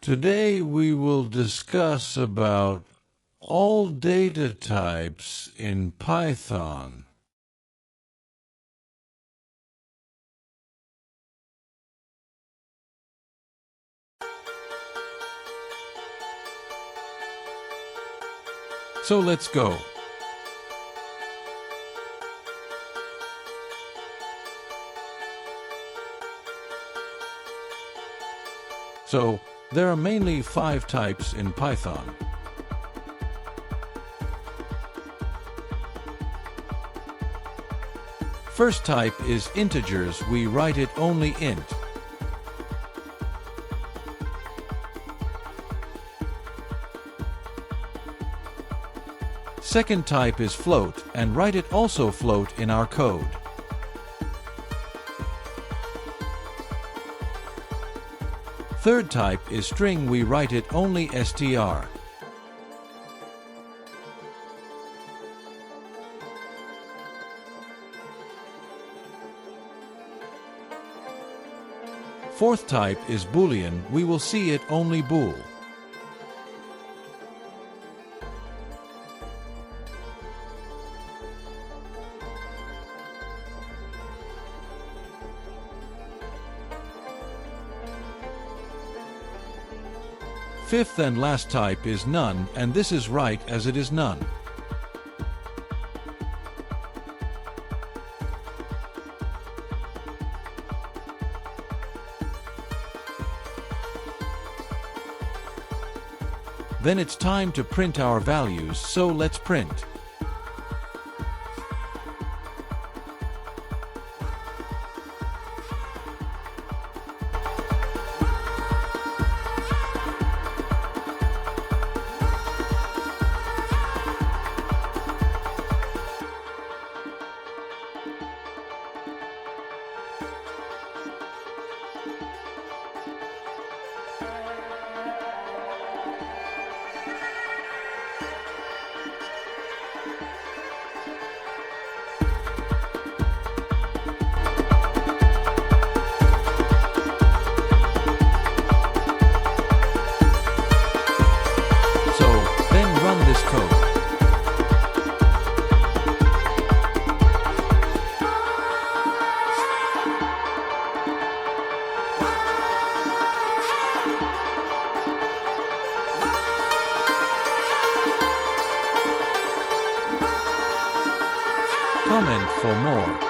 Today we will discuss about all data types in Python. So let's go. So there are mainly 5 types in Python. First type is integers. We write it only int. Second type is float, and write it also float in our code. Third type is string. We write it only str. Fourth type is Boolean. We will see it only bool. Fifth and last type is none, and this is right as it is none. Then it's time to print our values, so let's print. This code. Comment for more.